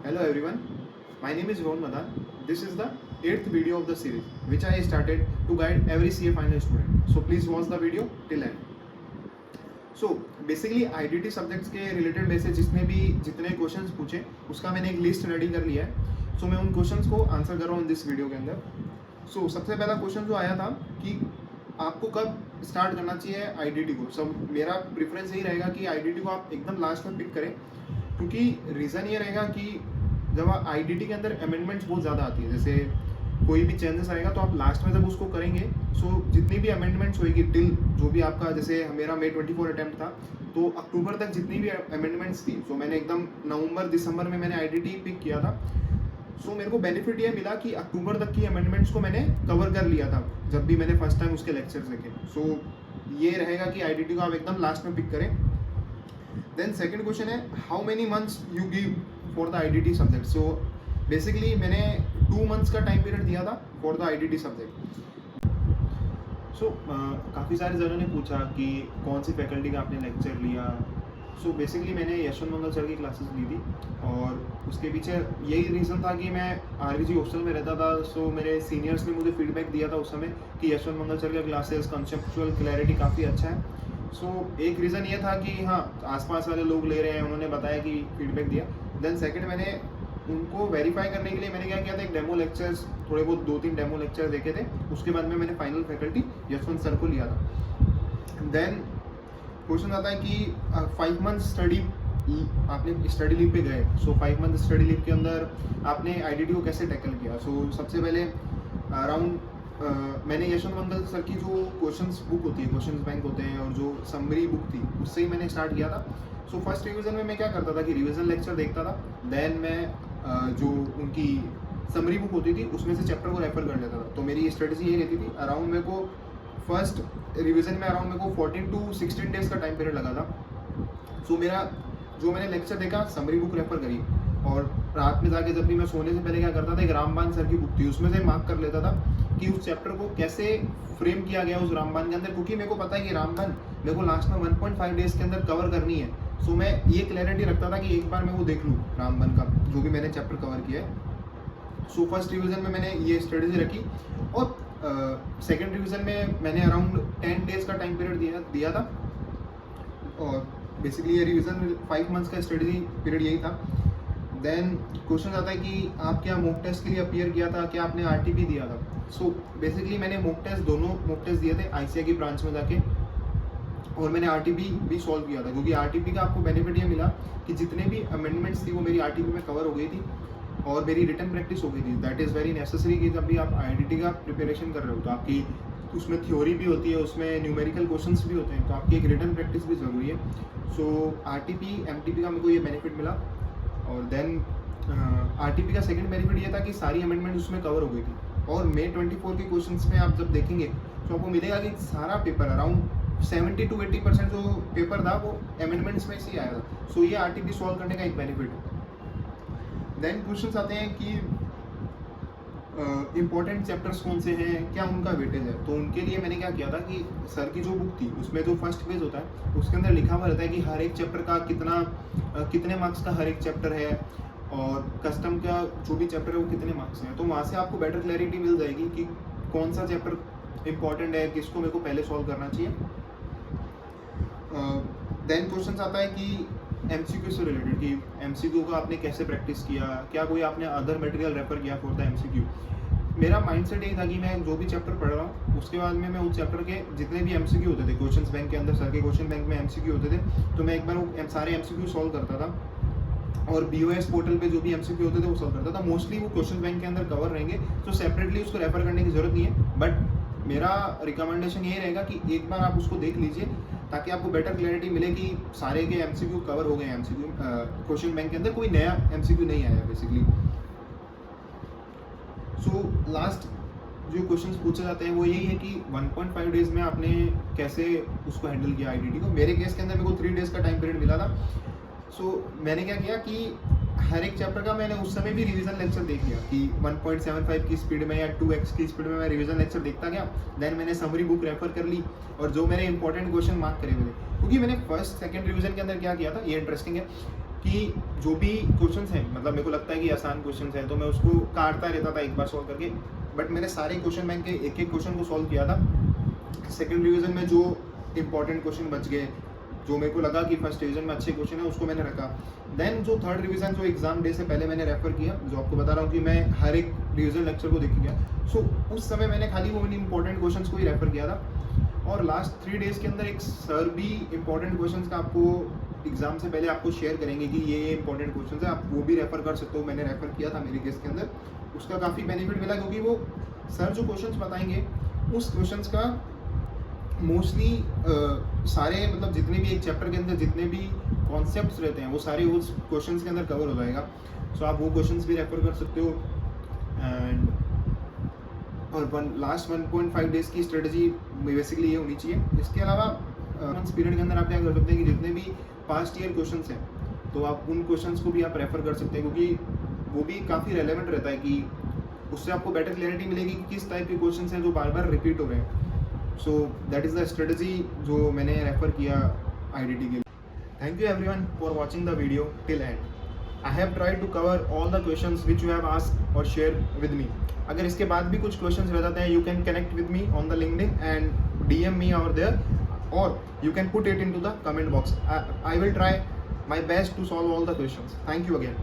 Hello everyone, my name is Rohan Madan. This is the 8th video of the series which I started to guide every CA final student. So please watch the video till end. So basically IDT subjects के related में से जिसने भी जितने questions पूछे उसका मैंने एक लिस्ट रेडी कर लिया है. सो मैं उन क्वेश्चंस को आंसर कर रहा हूँ इस वीडियो के अंदर. सो सबसे पहला क्वेश्चन जो आया था कि आपको कब स्टार्ट करना चाहिए आईडीटी को. सब मेरा प्रेफरेंस यही रहेगा कि आईडीटी को आप एकदम लास्ट में पिक करें, क्योंकि रीज़न ये रहेगा कि जब आईडीटी के अंदर अमेंडमेंट्स बहुत ज़्यादा आती है, जैसे कोई भी चेंजेस आएगा तो आप लास्ट में जब उसको करेंगे सो जितनी भी अमेंडमेंट्स होएगी टिल जो भी आपका, जैसे मेरा May 24 अटैम्प्ट था तो अक्टूबर तक जितनी भी अमेंडमेंट्स थी, सो मैंने एकदम नवंबर दिसंबर में मैंने आईडीटी पिक किया था. सो मेरे को बेनिफिट ये मिला कि अक्टूबर तक की अमेंडमेंट्स को मैंने कवर कर लिया था जब भी मैंने फर्स्ट टाइम उसके लेक्चर्स देखे. सो ये रहेगा कि आईडीटी को आप एकदम लास्ट में पिक करें. देन सेकंड क्वेश्चन है how many months you give for the IDT subject. So basically मैंने 2 मंथ्स का टाइम पीरियड दिया था फॉर द आईडीटी सब्जेक्ट. सो काफ़ी सारे जनों ने पूछा कि कौन सी फैकल्टी का आपने लेक्चर लिया. सो बेसिकली मैंने यशवंत मंगल सर की क्लासेस ली थी और उसके पीछे यही रीज़न था कि मैं आरवीजी हॉस्टल में रहता था. सो मेरे सीनियर्स ने मुझे फीडबैक दिया था उस समय कि यशवंत मंगल सर के क्लासेस कंसेप्चुअल क्लैरिटी काफ़ी अच्छा है. सो एक रीज़न ये था कि हाँ आसपास वाले लोग ले रहे हैं, उन्होंने बताया कि फीडबैक दिया. देन सेकंड मैंने उनको वेरीफाई करने के लिए मैंने क्या किया था, एक डेमो लेक्चर्स थोड़े बहुत 2-3 डेमो लेक्चर देखे थे. उसके बाद में मैंने फाइनल फैकल्टी यशवंत सर को लिया था. देन क्वेश्चन आता है कि 5 मंथ स्टडी आपने स्टडी लीव पे गए. सो 5 मंथ स्टडी लीव के अंदर आपने आईडीटी को कैसे टैकल किया. सो सबसे पहले अराउंड मैंने यशवंत मंगल सर की जो क्वेश्चंस बुक होती है, क्वेश्चंस बैंक होते हैं, और जो समरी बुक थी उससे ही मैंने स्टार्ट किया था. सो फर्स्ट रिवीजन में मैं क्या करता था कि रिवीजन लेक्चर देखता था. देन मैं जो उनकी समरी बुक होती थी उसमें से चैप्टर को रेफर कर लेता था. तो मेरी स्ट्रेटजी ये रहती थी, अराउंड मेरे को फर्स्ट रिवीजन में अराउंड मेरे को 14 to 16 डेज का टाइम पीरियड लगा था. सो मेरा जो मैंने लेक्चर देखा समरी बुक रेफर करी, और रात में जाके जब भी मैं सोने से पहले क्या करता था, एक रामबान सर की बुक थी उसमें से मार्क कर लेता था कि उस चैप्टर को कैसे फ्रेम किया गया उस रामबान के अंदर, क्योंकि मेरे को पता है कि रामबान मेरे को लास्ट में 1.5 डेज के अंदर कवर करनी है. सो मैं ये क्लैरिटी रखता था कि एक बार मैं वो देख लूँ रामबान का जो भी मैंने चैप्टर कवर किया है. सो फर्स्ट रिवीजन में मैंने ये स्ट्रेटजी रखी, और सेकेंड रिवीजन में मैंने अराउंड 10 डेज का टाइम पीरियड दिया था. और बेसिकली ये रिवीजन 5 मंथ्स का स्टडी पीरियड यही था. देन क्वेश्चन आता है कि आप क्या मॉक टेस्ट के लिए अपीयर किया था, क्या आपने आरटीपी दिया था. सो बेसिकली मैंने दोनों मॉक टेस्ट दिए थे आईसीआई की ब्रांच में जाके, और मैंने आरटीपी भी सॉल्व किया था, क्योंकि आरटीपी का आपको बेनिफिट ये मिला कि जितने भी अमेंडमेंट्स थी वो मेरी आरटीपी में कवर हो गई थी और मेरी रिटन प्रैक्टिस हो गई थी. दैट इज़ वेरी नेसेसरी कि जब भी आप आईडीटी का प्रिपरेशन कर रहे हो तो आपकी उसमें थ्योरी भी होती है, उसमें न्यूमेरिकल क्वेश्चंस भी होते हैं, तो आपकी एक रिटन प्रैक्टिस भी ज़रूरी है. सो आरटीपी एमटीपी का मेरे को ये बेनिफिट मिला. और देन आरटीपी का सेकंड बेनिफिट ये था कि सारी अमेंडमेंट उसमें कवर हो गई थी. और May 24 के क्वेश्चंस में आप जब देखेंगे तो आपको मिलेगा कि सारा पेपर अराउंड 70 to 80% जो पेपर था वो अमेंडमेंट्स में से ही आया था. सो ये आरटीपी सॉल्व करने का एक बेनिफिट है. देन क्वेश्चंस आते हैं कि इम्पोर्टेंट चैप्टर्स कौन से हैं, क्या उनका वेटेज है. तो उनके लिए मैंने क्या किया था कि सर की जो बुक थी उसमें जो फर्स्ट पेज होता है उसके अंदर लिखा हुआ रहता है कि हर एक चैप्टर का कितने मार्क्स का हर एक चैप्टर है, और कस्टम का जो भी चैप्टर है वो कितने मार्क्स हैं. तो वहाँ से आपको बेटर क्लैरिटी मिल जाएगी कि कौन सा चैप्टर इंपॉर्टेंट है, किसको मेरे को पहले सॉल्व करना चाहिए. देन क्वेश्चन आता है कि एमसीक्यू से रिलेटेड कि एमसीक्यू का आपने कैसे प्रैक्टिस किया, क्या कोई आपने अदर मटेरियल रेफर किया फॉर द एमसीक्यू. मेरा माइंडसेट यही था कि मैं जो भी चैप्टर पढ़ रहा हूँ उसके बाद में मैं उस चैप्टर के जितने भी एमसीक्यू होते थे क्वेश्चंस बैंक के अंदर, सर के क्वेश्चन बैंक में एमसीक्यू होते थे, तो मैं एक बार वो सारे एमसीक्यू सॉल्व करता था, और BOS पोर्टल पे जो भी एमसीक्यू होते थे वो सॉल्व करता था. मोस्टली वो क्वेश्चन बैंक के अंदर कवर रहेंगे, तो सेपरेटली उसको रेफर करने की जरूरत नहीं है. बट मेरा रिकमेंडेशन यही रहेगा कि एक बार आप उसको देख लीजिए ताकि आपको बेटर क्लैरिटी मिले कि सारे के एमसीक्यू कवर हो गए हैं. एमसीक्यू क्वेश्चन बैंक के अंदर कोई नया एमसीक्यू नहीं आया बेसिकली. सो लास्ट जो क्वेश्चंस पूछे जाते हैं वो यही है कि 1.5 डेज में आपने कैसे उसको हैंडल किया आईडीटी को. मेरे केस के अंदर मेरे को 3 डेज का टाइम पीरियड मिला था. सो मैंने क्या किया कि हर एक चैप्टर का मैंने उस समय भी रिवीजन लेक्चर देख लिया कि 1.75 की स्पीड में या 2x की स्पीड में मैं रिवीजन लेक्चर देखता गया. देन मैंने समरी बुक रेफर कर ली और जो मेरे इंपॉर्टेंट क्वेश्चन मार्क करे हुए थे, क्योंकि मैंने फर्स्ट सेकंड रिवीजन के अंदर क्या किया था, ये इंटरेस्टिंग है. कि जो भी क्वेश्चंस हैं, मतलब मेरे को लगता है कि आसान क्वेश्चंस हैं तो मैं उसको काटता रहता था एक बार सॉल्व करके, बट मैंने सारे क्वेश्चन बैंक के एक एक क्वेश्चन को सॉल्व किया था। सेकंड रिवीजन में जो इंपॉर्टेंट क्वेश्चन बच गए, जो मेरे को लगा कि फर्स्ट रिवीजन में अच्छे क्वेश्चन है, उसको मैंने रखा। देन जो थर्ड रिवीजन जो एग्जाम डे से पहले मैंने रेफर किया, जो आपको बता रहा हूँ कि मैं हर एक रिवीजन लेक्चर को देख गया, सो उस समय मैंने खाली वो इंपॉर्टेंट क्वेश्चंस को ही रेफर किया था। और लास्ट 3 डेज के अंदर एक सर भी इंपॉर्टेंट क्वेश्चंस का आपको एग्जाम से पहले आपको शेयर करेंगे कि ये इंपॉर्टेंट क्वेश्चंस है, आप वो भी रेफर कर सकते हो। मैंने रेफर किया था मेरे केस के अंदर, उसका काफ़ी बेनिफिट मिला, क्योंकि वो सर जो क्वेश्चंस बताएंगे उस क्वेश्चंस का मोस्टली सारे, मतलब जितने भी एक चैप्टर के अंदर जितने भी कॉन्सेप्ट्स रहते हैं वो सारे उस क्वेश्चंस के अंदर कवर हो जाएगा। सो आप वो क्वेश्चंस भी रेफर कर सकते हो। एंड और लास्ट 1.5 डेज की स्ट्रेटजी बेसिकली ये होनी चाहिए। इसके अलावा मंथ्स पीरियड के अंदर आप क्या कर सकते हैं कि जितने भी पास्ट ईयर क्वेश्चंस हैं तो आप उन क्वेश्चंस को भी आप रेफर कर सकते हैं, क्योंकि वो भी काफ़ी रेलेवेंट रहता है कि उससे आपको बेटर क्लैरिटी मिलेगी कि किस टाइप के क्वेश्चंस हैं जो बार बार रिपीट हो रहे हैं। So that is the strategy जो मैंने रेफर किया IDT के लिए। Thank you everyone for watching the video till end. I have tried to cover all the questions which you have asked और शेयर विद मी। अगर इसके बाद भी कुछ क्वेश्चंस रह जाते हैं, you can connect with me on the LinkedIn and DM me over there, or you can put it into the comment box. I will try my best to solve all the questions. Thank you again.